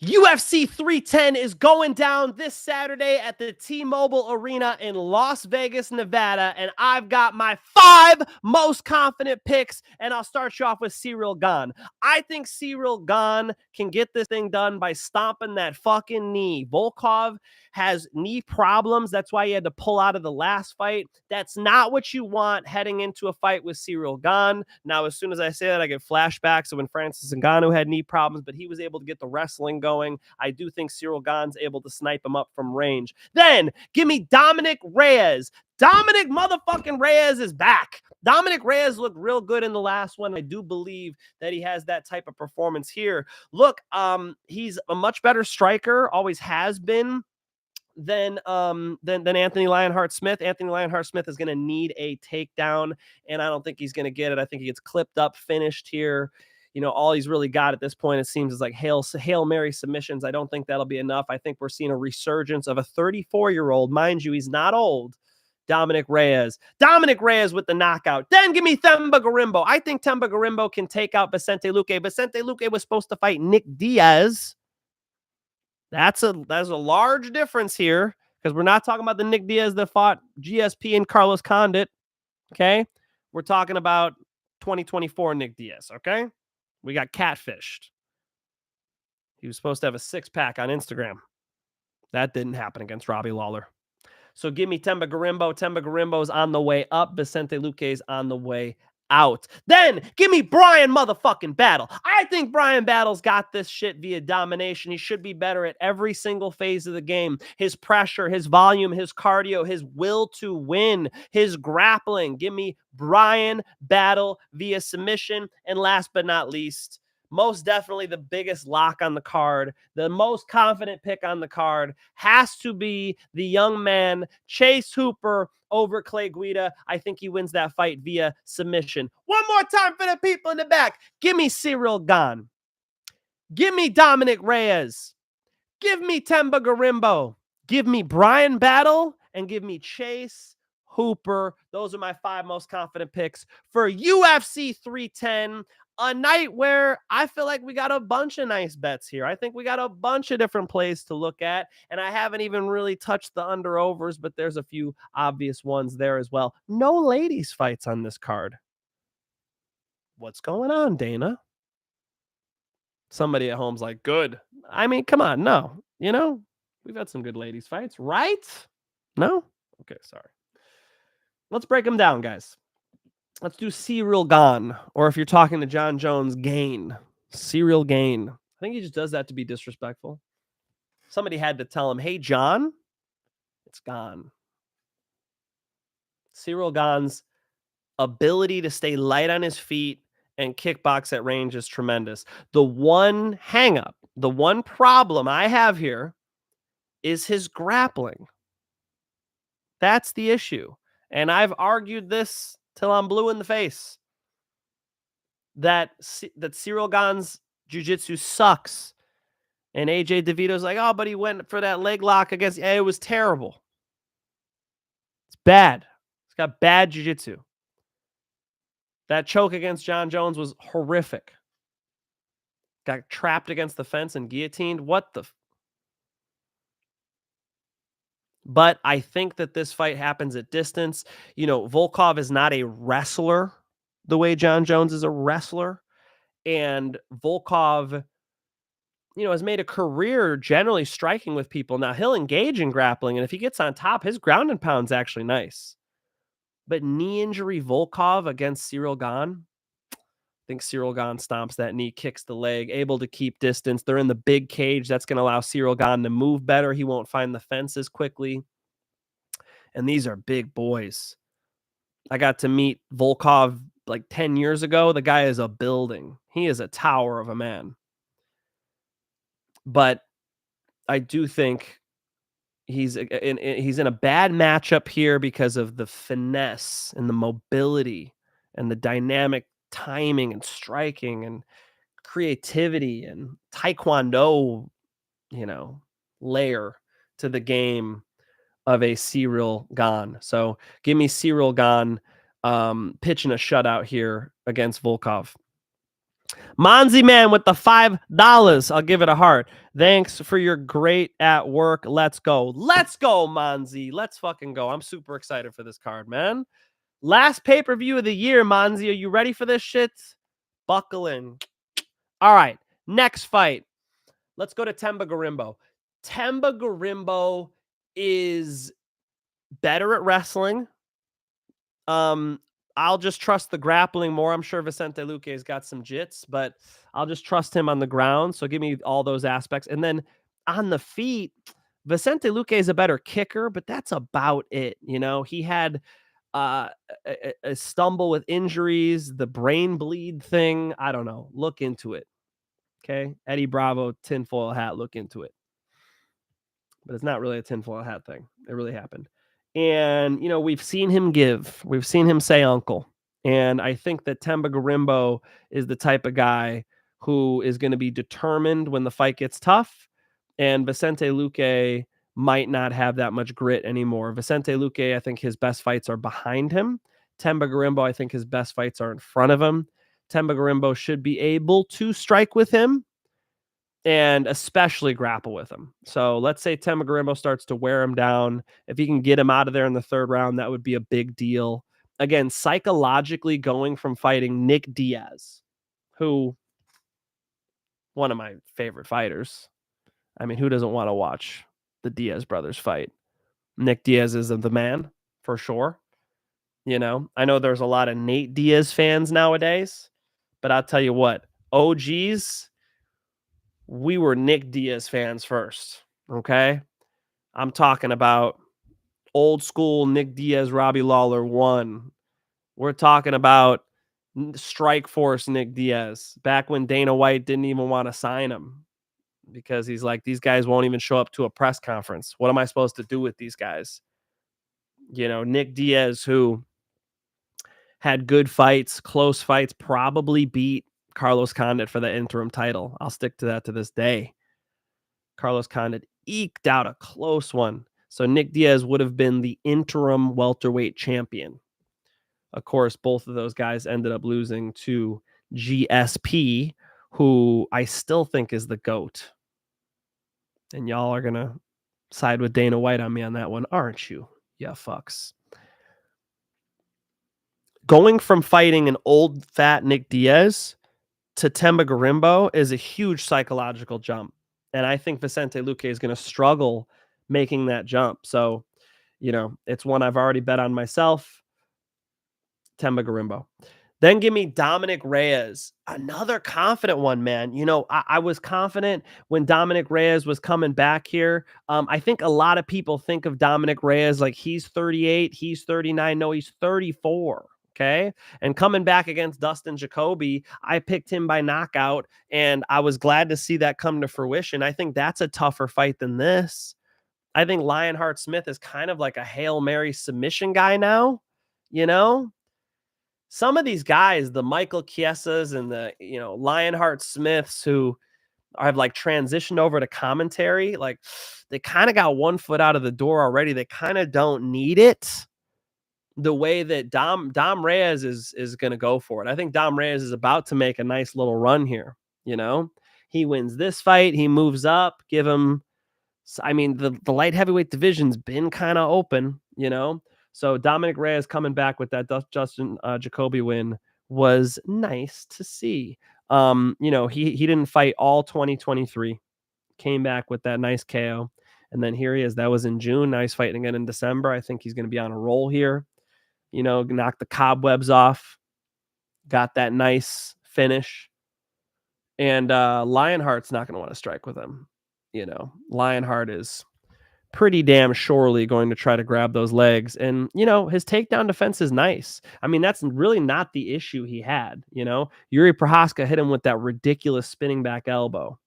UFC 310 is going down this Saturday at the T-Mobile Arena in Las Vegas, Nevada, and I've got my 5 most confident picks, and I'll start you off with Ciryl Gane. I think Ciryl Gane can get this thing done by stomping that fucking knee. Volkov has knee problems. That's why he had to pull out of the last fight. That's not what you want heading into a fight with Ciryl Gane. Now, as soon as I say that, I get flashbacks of when Francis Ngannou had knee problems, but he was able to get the wrestling going. I do think Ciryl Gane's able to snipe him up from range. Then, give me Dominick Reyes. Dominick motherfucking Reyes is back. Dominick Reyes looked real good in the last one. I do believe that he has that type of performance here. Look, he's a much better striker, always has been, than Anthony Lionheart Smith. Anthony Lionheart Smith is going to need a takedown, and I don't think he's going to get it. I think he gets clipped up, finished here. You know, all he's really got at this point, it seems, is like Hail Mary submissions. I don't think that'll be enough. I think we're seeing a resurgence of a 34-year-old. Mind you, he's not old. Dominick Reyes. Dominick Reyes with the knockout. Then give me Themba Gorimbo. I think Themba Gorimbo can take out Vicente Luque. Vicente Luque was supposed to fight Nick Diaz. That's a large difference here, because we're not talking about the Nick Diaz that fought GSP and Carlos Condit, okay? We're talking about 2024 Nick Diaz, okay? We got catfished. He was supposed to have a six-pack on Instagram. That didn't happen against Robbie Lawler. So give me Themba Gorimbo. Themba Gorimbo's on the way up. Vicente Luque's on the way out. Then give me Bryan motherfucking Battle. I think Bryan Battle's got this shit via domination. He should be better at every single phase of the game. His pressure, his volume, his cardio, his will to win, his grappling. Give me Bryan Battle via submission. And last but not least, most definitely the biggest lock on the card, the most confident pick on the card has to be the young man, Chase Hooper, over Clay Guida. I think he wins that fight via submission. One more time for the people in the back. Give me Ciryl Gane. Give me Dominick Reyes. Give me Themba Gorimbo. Give me Bryan Battle, and give me Chase Hooper. Those are my 5 most confident picks for UFC 310. A night where I feel like we got a bunch of nice bets here. I think we got a bunch of different plays to look at, and I haven't even really touched the under-overs, but there's a few obvious ones there as well. No ladies fights on this card. What's going on, Dana? Somebody at home's like, good. I mean, come on, no. You know, we've had some good ladies fights, right? No? Okay, sorry. Let's break them down, guys. Let's do Ciryl Gane, or if you're talking to John Jones, Gane. Ciryl Gane. I think he just does that to be disrespectful. Somebody had to tell him, hey, John, it's gone. Ciryl Gane's ability to stay light on his feet and kickbox at range is tremendous. The one hang-up, the one problem I have here is his grappling. That's the issue. And I've argued this till I'm blue in the face, that Ciryl Gane's jiu-jitsu sucks. And AJ DeVito's like, oh, but he went for that leg lock against, it was terrible. It's bad. It's got bad jiu-jitsu. That choke against John Jones was horrific. Got trapped against the fence and guillotined. What the? But I think that this fight happens at distance. You know, Volkov is not a wrestler the way John Jones is a wrestler. And Volkov, you know, has made a career generally striking with people. Now, he'll engage in grappling, and if he gets on top, his ground and pound's actually nice. But knee injury Volkov against Ciryl Gane, I think Ciryl Gane stomps that knee, kicks the leg, able to keep distance. They're in the big cage. That's going to allow Ciryl Gane to move better. He won't find the fences quickly. And these are big boys. I got to meet Volkov like 10 years ago. The guy is a building. He is a tower of a man. But I do think he's in a bad matchup here because of the finesse and the mobility and the dynamic timing and striking and creativity and taekwondo, you know, layer to the game of a Ciryl Gane. So give me Ciryl Gane pitching a shutout here against Volkov. Monzy Man with the $5. I'll give it a heart. Thanks for your great at work. Let's go. Let's go, Monzy. Let's fucking go. I'm super excited for this card, man. Last pay-per-view of the year, Monzy. Are you ready for this shit? Buckle in. All right. Next fight. Let's go to Themba Gorimbo. Themba Gorimbo is better at wrestling. I'll just trust the grappling more. I'm sure Vicente Luque's got some jits, but I'll just trust him on the ground. So give me all those aspects. And then on the feet, Vicente Luque is a better kicker, but that's about it. You know, he had a stumble with injuries, the brain bleed thing. I don't know. Look into it. Okay. Eddie Bravo, tinfoil hat, look into it. But it's not really a tinfoil hat thing. It really happened. And, you know, we've seen him give. We've seen him say uncle. And I think that Themba Gorimbo is the type of guy who is going to be determined when the fight gets tough. And Vicente Luque might not have that much grit anymore. Vicente Luque, I think his best fights are behind him. Themba Gorimbo, I think his best fights are in front of him. Themba Gorimbo should be able to strike with him and especially grapple with him. So let's say Themba Gorimbo starts to wear him down. If he can get him out of there in the third round, that would be a big deal. Again, psychologically going from fighting Nick Diaz, who one of my favorite fighters. I mean, who doesn't want to watch the Diaz brothers fight? Nick Diaz is the man for sure. You know, I know there's a lot of Nate Diaz fans nowadays, but I'll tell you what, OGs, we were Nick Diaz fans first. Okay. I'm talking about old school Nick Diaz, Robbie Lawler 1. We're talking about Strike Force Nick Diaz, back when Dana White didn't even want to sign him because he's like, these guys won't even show up to a press conference. What am I supposed to do with these guys? You know, Nick Diaz, who had good fights, close fights, probably beat Carlos Condit for the interim title. I'll stick to that to this day. Carlos Condit eked out a close one. So Nick Diaz would have been the interim welterweight champion. Of course, both of those guys ended up losing to GSP, who I still think is the GOAT. And y'all are going to side with Dana White on me on that one, aren't you? Yeah, fucks. Going from fighting an old, fat Nick Diaz to Themba Gorimbo is a huge psychological jump. And I think Vicente Luque is going to struggle making that jump. So, you know, it's one I've already bet on myself. Themba Gorimbo. Then give me Dominick Reyes, another confident one, man. You know, I was confident when Dominick Reyes was coming back here. I think a lot of people think of Dominick Reyes like he's 38, he's 39. No, he's 34. Okay. And coming back against Dustin Jacoby, I picked him by knockout, and I was glad to see that come to fruition. I think that's a tougher fight than this. I think Lionheart Smith is kind of like a Hail Mary submission guy now, you know? Some of these guys, the Michael Chiesas and the, you know, Lionheart Smiths who have like transitioned over to commentary, like they kind of got one foot out of the door already. They kind of don't need it the way that Dom Reyes is going to go for it. I think Dom Reyes is about to make a nice little run here. You know, he wins this fight, he moves up, give him, I mean, the light heavyweight division's been kind of open, you know. So Dominick Reyes coming back with that Justin Jacoby win was nice to see. You know, he didn't fight all 2023, came back with that nice KO, and then here he is. That was in June. Now he's fighting again in December. I think he's going to be on a roll here. You know, knock the cobwebs off. Got that nice finish, and Lionheart's not going to want to strike with him. You know, Lionheart is pretty damn surely going to try to grab those legs. And, you know, his takedown defense is nice. I mean, that's really not the issue he had. You know, Yuri Prohaska hit him with that ridiculous spinning back elbow.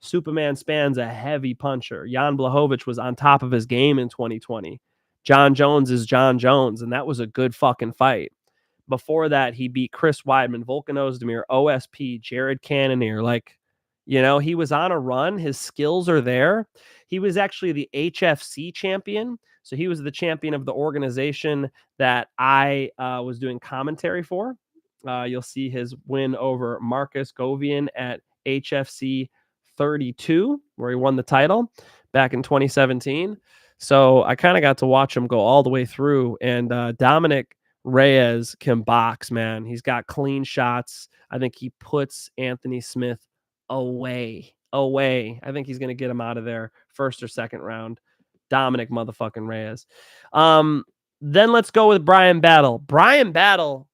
Superman Span's a heavy puncher. Jan Blachowicz was on top of his game in 2020. John Jones is John Jones, and that was a good fucking fight. Before that, he beat Chris Weidman, Volkan Ozdemir, OSP, Jared Cannonier. Like, you know, he was on a run. His skills are there. He was actually the HFC champion. So he was the champion of the organization that I was doing commentary for. You'll see his win over Marcus Govian at HFC 32, where he won the title back in 2017. So I kind of got to watch him go all the way through. And Dominick Reyes can box, man. He's got clean shots. I think he puts Anthony Smith away. I think he's going to get him out of there first or second round. Dominick motherfucking Reyes. Then let's go with Bryan Battle. Bryan Battle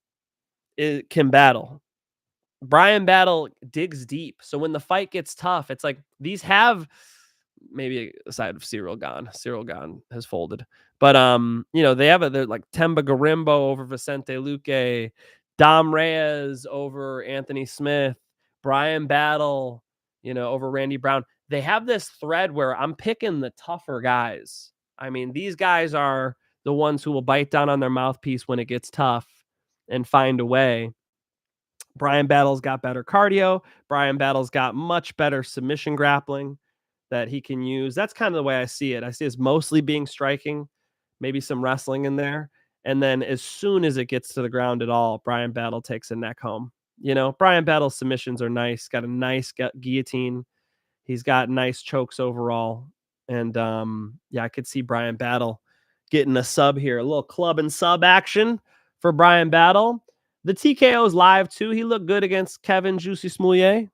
can battle. Bryan Battle digs deep. So when the fight gets tough, it's like these have maybe aside of Ciryl Gane has folded. But they have they're like Themba Gorimbo over Vicente Luque, Dom Reyes over Anthony Smith, Bryan Battle, over Randy Brown. They have this thread where I'm picking the tougher guys. I mean, these guys are the ones who will bite down on their mouthpiece when it gets tough and find a way. Bryan Battle's got better cardio. Bryan Battle's got much better submission grappling that he can use. That's kind of the way I see it. I see it as mostly being striking, maybe some wrestling in there. And then as soon as it gets to the ground at all, Bryan Battle takes a neck home. Bryan Battle's submissions are nice. Got a nice guillotine. He's got nice chokes overall. And I could see Bryan Battle getting a sub here. A little club and sub action for Bryan Battle. The TKO's live too. He looked good against Kevin Juicy Smoulier.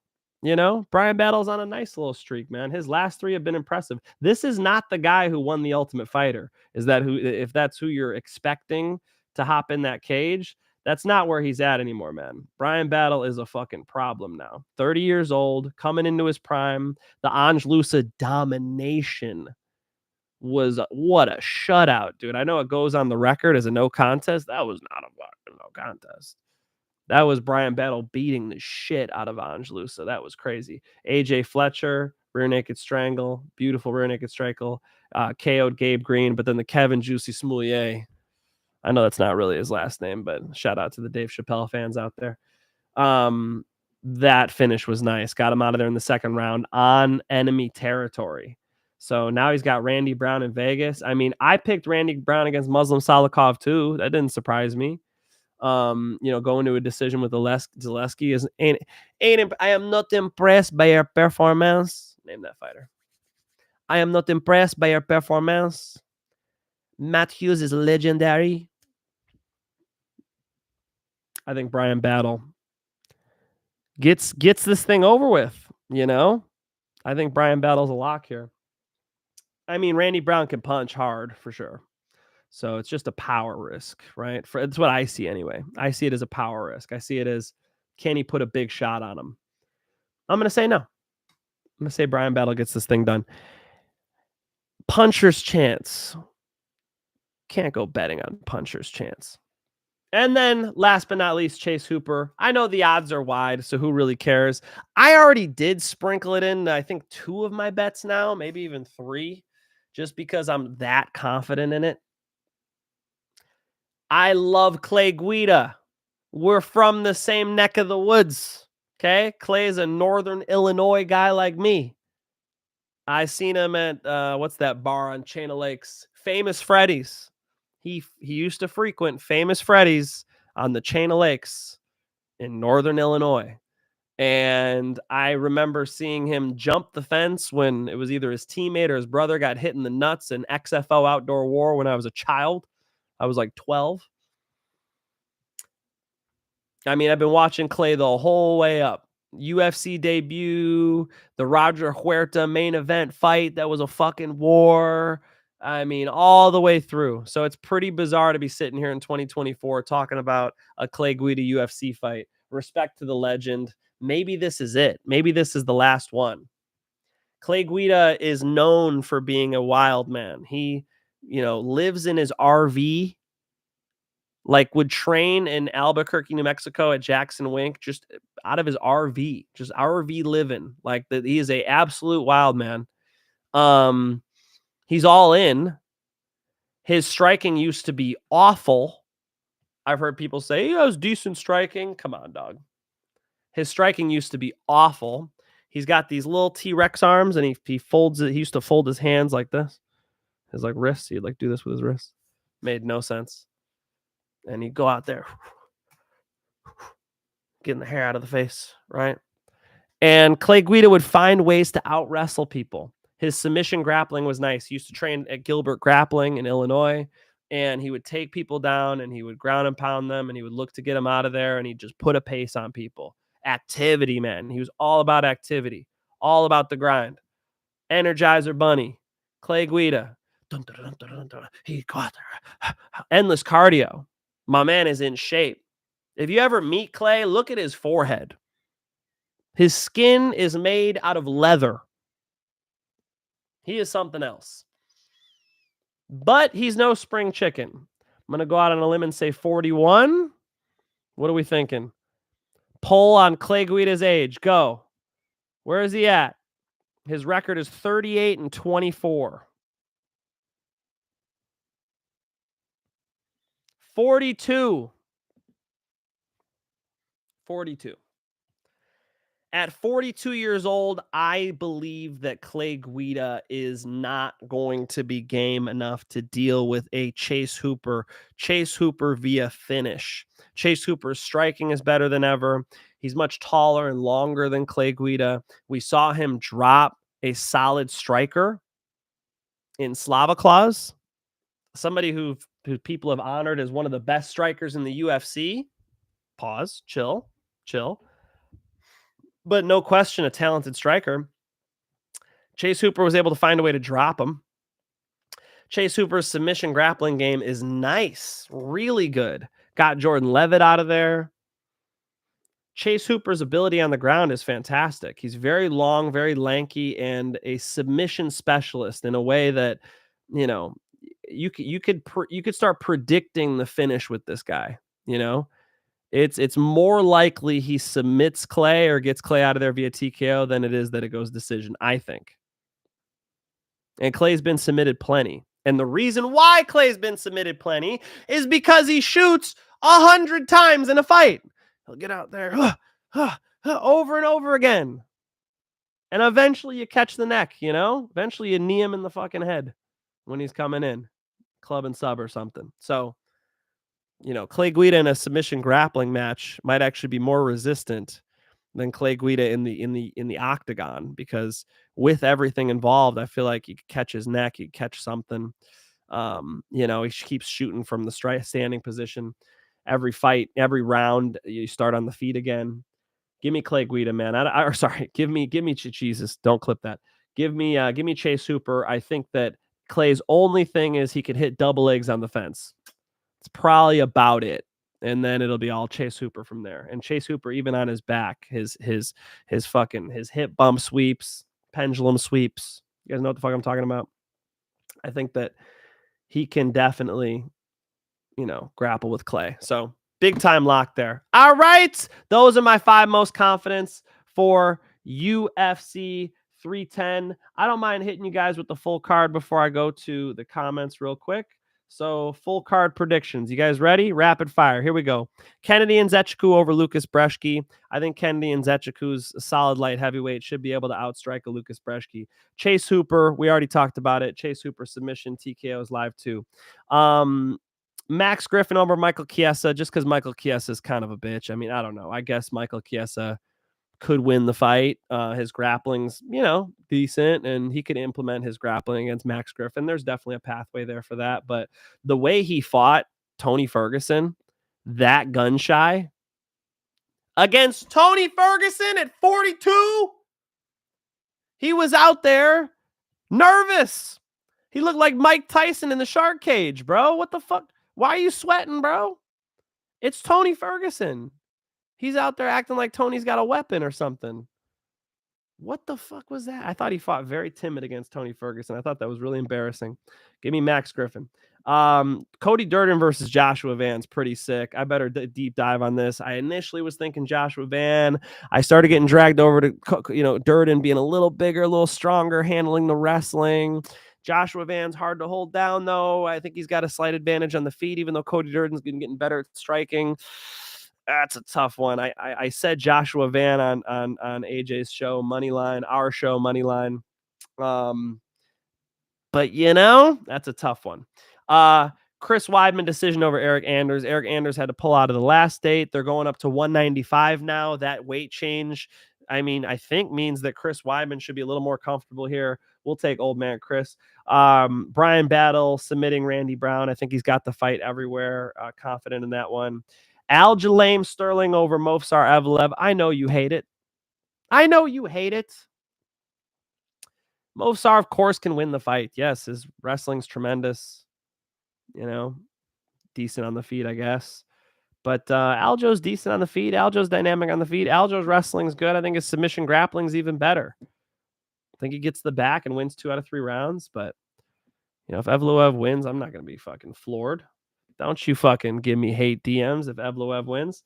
Bryan Battle's on a nice little streak, man. His last 3 have been impressive. This is not the guy who won the Ultimate Fighter. If that's who you're expecting to hop in that cage, that's not where he's at anymore, man. Bryan Battle is a fucking problem now. 30 years old, coming into his prime. The Aljolame domination was what a shutout, dude. I know it goes on the record as a no contest. That was not a fucking no contest. That was Bryan Battle beating the shit out of Aljolame. That was crazy. AJ Fletcher, rear naked strangle, beautiful rear naked strangle, KO'd Gabe Green, but then the Kevin Juicy Smoulier. I know that's not really his last name, but shout out to the Dave Chappelle fans out there. That finish was nice. Got him out of there in the second round on enemy territory. So now he's got Randy Brown in Vegas. I mean, I picked Randy Brown against Muslim Salikov too. That didn't surprise me. Going to a decision with Zaleski I am not impressed by your performance. Name that fighter. I am not impressed by your performance. Matt Hughes is legendary. I think Bryan Battle gets this thing over with, I think Bryan Battle's a lock here. I mean, Randy Brown can punch hard for sure. So it's just a power risk, right? It's what I see anyway. I see it as a power risk. I see it as, can he put a big shot on him? I'm going to say no. I'm going to say Bryan Battle gets this thing done. Puncher's chance. Can't go betting on puncher's chance. And then last but not least, Chase Hooper. I know the odds are wide, so who really cares? I already did sprinkle it in, I think 2 of my bets now, maybe even 3, just because I'm that confident in it. I love Clay Guida. We're from the same neck of the woods. Okay. Clay's a Northern Illinois guy like me. I seen him at what's that bar on Chain of Lakes? Famous Freddy's. He used to frequent Famous Freddy's on the Chain of Lakes in Northern Illinois. And I remember seeing him jump the fence when it was either his teammate or his brother got hit in the nuts in XFL Outdoor War when I was a child. I was like 12. I mean, I've been watching Clay the whole way up. UFC debut, the Roger Huerta main event fight that was a fucking war. I mean, all the way through. So it's pretty bizarre to be sitting here in 2024 talking about a Clay Guida UFC fight. Respect to the legend. Maybe this is it. Maybe this is the last one. Clay Guida is known for being a wild man. He, lives in his RV, like would train in Albuquerque, New Mexico at Jackson Wink, just out of his RV, just RV living. Like that, he is a absolute wild man. He's all in. His striking used to be awful. I've heard people say he has decent striking. Come on, dog. His striking used to be awful. He's got these little T-Rex arms, and he folds it. He used to fold his hands like this, his like wrists. He'd like do this with his wrists. Made no sense. And he'd go out there. getting the hair out of the face, right? And Clay Guida would find ways to out wrestle people. His submission grappling was nice. He used to train at Gilbert Grappling in Illinois, and he would take people down and he would ground and pound them and he would look to get them out of there and he'd just put a pace on people. Activity, man. He was all about activity, all about the grind. Energizer Bunny, Clay Guida. Endless cardio. My man is in shape. If you ever meet Clay, look at his forehead. His skin is made out of leather. He is something else. But he's no spring chicken. I'm going to go out on a limb and say 41. What are we thinking? Poll on Clay Guida's age. Go. Where is he at? His record is 38-24. 42. 42. At 42 years old, I believe that Clay Guida is not going to be game enough to deal with a Chase Hooper via finish. Chase Hooper's striking is better than ever. He's much taller and longer than Clay Guida. We saw him drop a solid striker in Slava Claus, somebody who people have honored as one of the best strikers in the UFC. Pause, chill. But no question, a talented striker. Chase Hooper was able to find a way to drop him. Chase Hooper's submission grappling game is nice, really good. Got Jordan Levitt out of there. Chase Hooper's ability on the ground is fantastic. He's very long, very lanky, and a submission specialist in a way that, you know, you could start predicting the finish with this guy, you know? It's more likely he submits Clay or gets Clay out of there via TKO than it is that it goes decision, I think. And Clay's been submitted plenty. And the reason why Clay's been submitted plenty is because he shoots 100 times in a fight. He'll get out there over and over again. And eventually you catch the neck, you know? Eventually you knee him in the fucking head when he's coming in. Club and sub or something. So, you know, Clay Guida in a submission grappling match might actually be more resistant than Clay Guida in the octagon, because with everything involved, I feel like you could catch his neck, you catch something. You know, he keeps shooting from the standing position. Every fight, every round, you start on the feet again. Give me Clay Guida, man. Give me Jesus. Don't clip that. Give me Chase Hooper. I think that Clay's only thing is he could hit double legs on the fence. It's probably about it. And then it'll be all Chase Hooper from there. And Chase Hooper, even on his back, his hip bump sweeps, pendulum sweeps. You guys know what the fuck I'm talking about? I think that he can definitely, you know, grapple with Clay. So big time lock there. All right. Those are my 5 most confidence for UFC 310. I don't mind hitting you guys with the full card before I go to the comments real quick. So full card predictions. You guys ready? Rapid fire. Here we go. Kennedy Nzechukwu over Lucas Brzeski. I think Kennedy Nzechukwu's a solid light heavyweight, should be able to outstrike a Lucas Brzeski. Chase Hooper, we already talked about it. Chase Hooper submission, TKO is live too. Max Griffin over Michael Chiesa, just because Michael Chiesa is kind of a bitch. I mean, I don't know. I guess Michael Chiesa could win the fight. His grappling's, you know, decent, and he could implement his grappling against Max Griffin. There's definitely a pathway there for that. But the way he fought Tony Ferguson, that gun shy against Tony Ferguson at 42, he was out there nervous. He looked like Mike Tyson in the shark cage, bro. What the fuck? Why are you sweating, bro? It's Tony Ferguson. He's out there acting like Tony's got a weapon or something. What the fuck was that? I thought he fought very timid against Tony Ferguson. I thought that was really embarrassing. Give me Max Griffin. Cody Durden versus Joshua Van's pretty sick. I better deep dive on this. I initially was thinking Joshua Van. I started getting dragged over to, you know, Durden being a little bigger, a little stronger, handling the wrestling. Joshua Van's hard to hold down, though. I think he's got a slight advantage on the feet, even though Cody Durden's been getting better at striking. That's a tough one. I said Joshua Van on AJ's show, Moneyline, our show, Moneyline. But, you know, that's a tough one. Chris Weidman decision over Eryk Anders. Eryk Anders had to pull out of the last date. They're going up to 195 now. That weight change, I mean, I think means that Chris Weidman should be a little more comfortable here. We'll take old man Chris. Bryan Battle submitting Randy Brown. I think he's got the fight everywhere. Confident in that one. Aljolame Sterling over Movsar Evloev. I know you hate it. I know you hate it. Movsar, of course, can win the fight. Yes, his wrestling's tremendous. You know, decent on the feet, I guess. But Aljo's decent on the feet. Aljo's dynamic on the feet. Aljo's wrestling's good. I think his submission grappling's even better. I think he gets the back and wins 2 out of 3 rounds. But, you know, if Evloev wins, I'm not going to be fucking floored. Don't you fucking give me hate DMs if Evloev wins.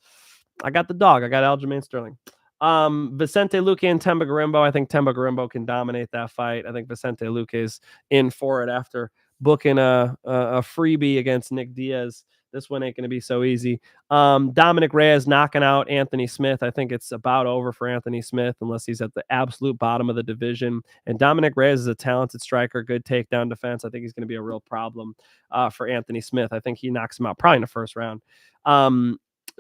I got the dog. I got Aljamain Sterling. Vicente Luque and Themba Gorimbo. I think Themba Gorimbo can dominate that fight. I think Vicente Luque is in for it after booking a freebie against Nick Diaz. This one ain't going to be so easy. Dominick Reyes knocking out Anthony Smith. I think it's about over for Anthony Smith unless he's at the absolute bottom of the division. And Dominick Reyes is a talented striker, good takedown defense. I think he's going to be a real problem for Anthony Smith. I think he knocks him out probably in the first round.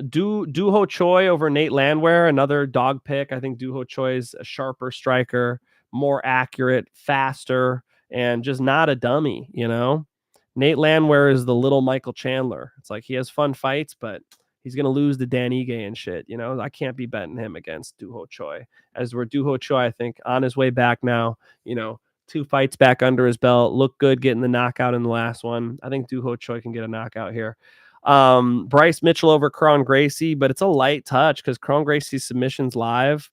Duho Choi over Nate Landwehr, another dog pick. I think Duho Choi is a sharper striker, more accurate, faster, and just not a dummy, you know? Nate Landwehr is the little Michael Chandler. It's like he has fun fights, but he's going to lose to Dan Ige and shit, you know? I can't be betting him against Duho Choi. As we're Duho Choi, I think, on his way back now, you know, 2 fights back under his belt, looked good getting the knockout in the last one. I think Duho Choi can get a knockout here. Bryce Mitchell over Kron Gracie, but it's a light touch because Kron Gracie's submission's live.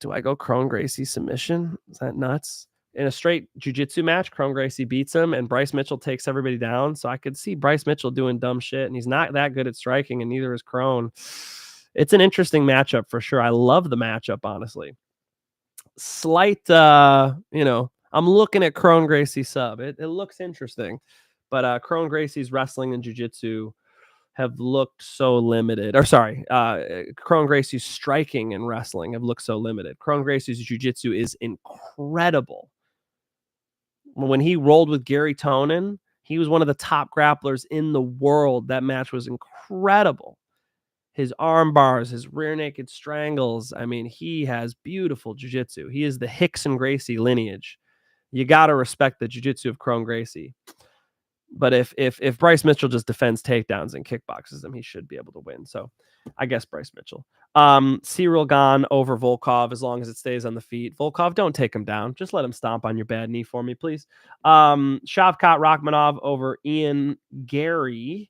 Do I go Kron Gracie submission? Is that nuts? In a straight jiu-jitsu match, Kron Gracie beats him and Bryce Mitchell takes everybody down. So I could see Bryce Mitchell doing dumb shit, and he's not that good at striking, and neither is Kron. It's an interesting matchup for sure. I love the matchup, honestly. Slight, you know, I'm looking at Kron Gracie sub. It looks interesting. But Kron Gracie's wrestling and jiu-jitsu have looked so limited. Or sorry, Kron Gracie's striking and wrestling have looked so limited. Kron Gracie's jiu-jitsu is incredible. When he rolled with Garry Tonin, he was one of the top grapplers in the world. That match was incredible. His arm bars, his rear naked strangles. I mean, he has beautiful jiu-jitsu. He is the Rickson Gracie lineage. You got to respect the jiu-jitsu of Kron Gracie. But if Bryce Mitchell just defends takedowns and kickboxes him, he should be able to win. So I guess Bryce Mitchell. Ciryl Gane over Volkov as long as it stays on the feet. Volkov, don't take him down. Just let him stomp on your bad knee for me, please. Shavkat Rakhmonov over Ian Garry.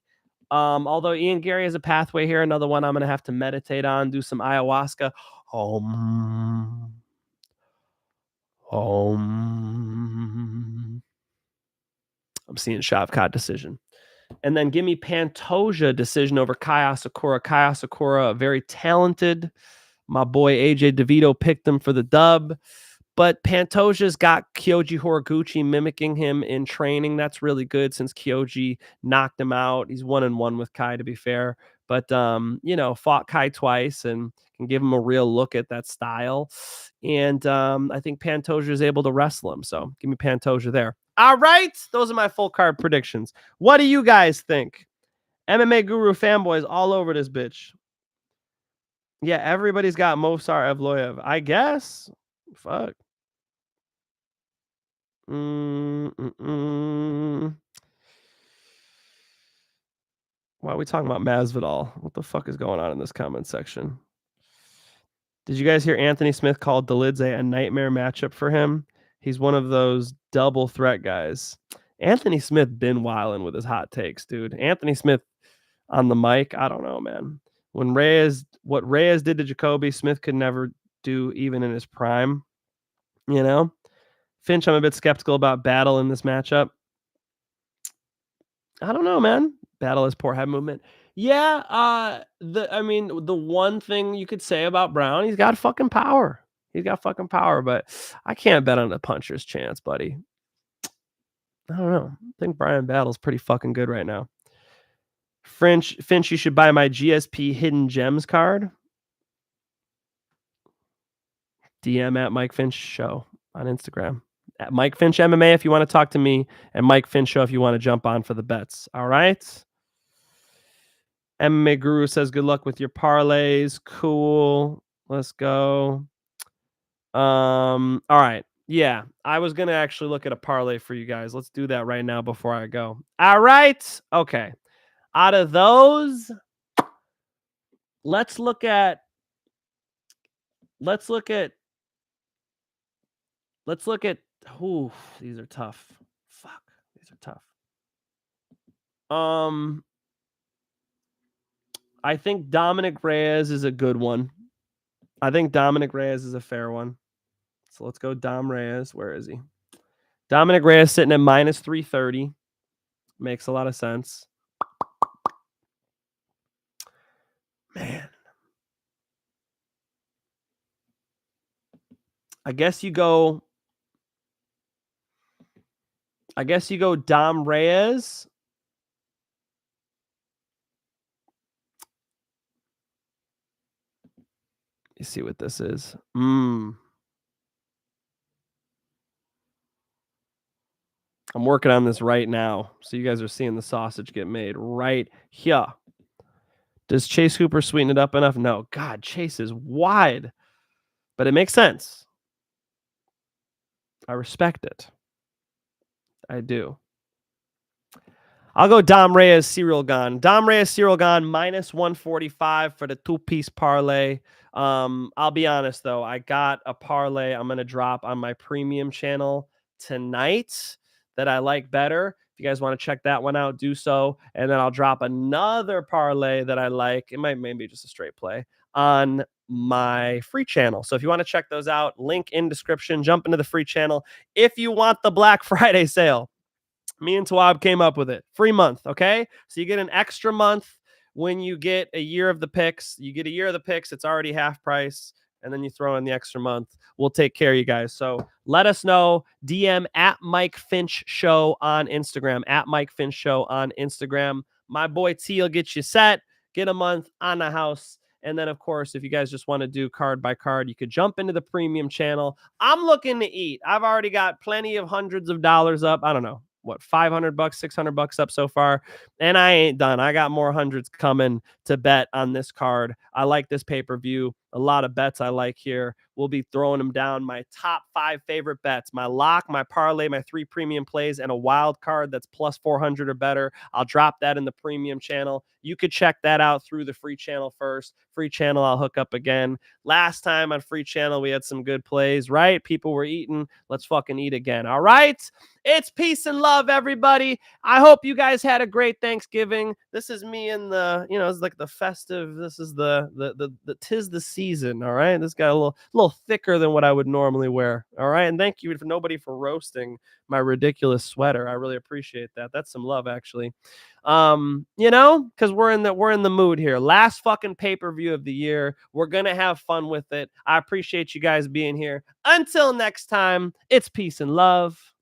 Although Ian Garry has a pathway here, another one I'm going to have to meditate on, do some ayahuasca. I'm seeing Shavkat decision. And then give me Pantoja decision over Kai Asakura. Kai Asakura, very talented. My boy AJ DeVito picked him for the dub. But Pantoja's got Kyoji Horiguchi mimicking him in training. That's really good since Kyoji knocked him out. He's 1-1 with Kai, to be fair. But, you know, fought Kai twice and can give him a real look at that style. And I think Pantoja is able to wrestle him. So give me Pantoja there. All right. Those are my full card predictions. What do you guys think? MMA Guru fanboys all over this bitch. Yeah, everybody's got Movsar Evloev. I guess. Fuck. Why are we talking about Masvidal? What the fuck is going on in this comment section? Did you guys hear Anthony Smith called Dolidze a nightmare matchup for him? He's one of those double threat guys. Anthony Smith been wilding with his hot takes, dude. Anthony Smith on the mic, I don't know, man. When what Reyes did to Jacoby, Smith could never do even in his prime. You know? Finch, I'm a bit skeptical about Battle in this matchup. I don't know, man. Battle has poor head movement. Yeah, the one thing you could say about Brown, he's got fucking power. He's got fucking power, but I can't bet on a puncher's chance, buddy. I don't know. I think Bryan Battle's pretty fucking good right now. Finch, you should buy my GSP Hidden Gems card. DM at Mike Finch Show on Instagram. At Mike Finch MMA if you want to talk to me, and Mike Finch Show if you want to jump on for the bets. All right. MMA Guru says good luck with your parlays. Cool. Let's go. All right. Yeah, I was gonna actually look at a parlay for you guys. Let's do that right now before I go. All right. Okay. Out of those, let's look at. Ooh, these are tough. Fuck, these are tough. I think Dominick Reyes is a good one. I think Dominick Reyes is a fair one. So let's go Dom Reyes. Where is he? Dominick Reyes sitting at minus 330. Makes a lot of sense. Man. I guess you go Dom Reyes. You see what this is. I'm working on this right now. So you guys are seeing the sausage get made right here. Does Chase Hooper sweeten it up enough? No. God, Chase is wide. But it makes sense. I respect it. I do. I'll go Dom Reyes, Ciryl Gane. Dom Reyes, Ciryl Gane, minus 145 for the two-piece parlay. I'll be honest, though. I got a parlay I'm going to drop on my premium channel tonight that I like better. If you guys want to check that one out, do so. And then I'll drop another parlay that I like. It might maybe just a straight play on my free channel. So if you want to check those out, link in description. Jump into the free channel. If you want the Black Friday sale, me and Tawab came up with it. Free month, okay? So you get an extra month when you get a year of the picks. You get a year of the picks, it's already half price, and then you throw in the extra month. We'll take care of you guys. So let us know. DM at Mike Finch Show on Instagram. At Mike Finch Show on Instagram. My boy T will get you set. Get a month on the house. And then, of course, if you guys just want to do card by card, you could jump into the premium channel. I'm looking to eat. I've already got plenty of hundreds of dollars up. I don't know. What, $500, $600 up so far, and I ain't done. I got more hundreds coming to bet on this card. I like this pay-per-view. A lot of bets I like here. We'll be throwing them down. My top 5 favorite bets, my lock, my parlay, my 3 premium plays, and a wild card that's plus 400 or better. I'll drop that in the premium channel. You could check that out through the free channel first. Free channel, I'll hook up again. Last time on free channel, we had some good plays, right? People were eating. Let's fucking eat again. All right. It's peace and love, everybody. I hope you guys had a great Thanksgiving. This is me in the, it's like the festive. This is the 'tis the season. All right. This got a little thicker than what I would normally wear. All right. And thank you for nobody for roasting my ridiculous sweater. I really appreciate that. That's some love, actually. Because we're in the mood here. Last fucking pay-per-view of the year. We're gonna have fun with it. I appreciate you guys being here. Until next time, it's peace and love.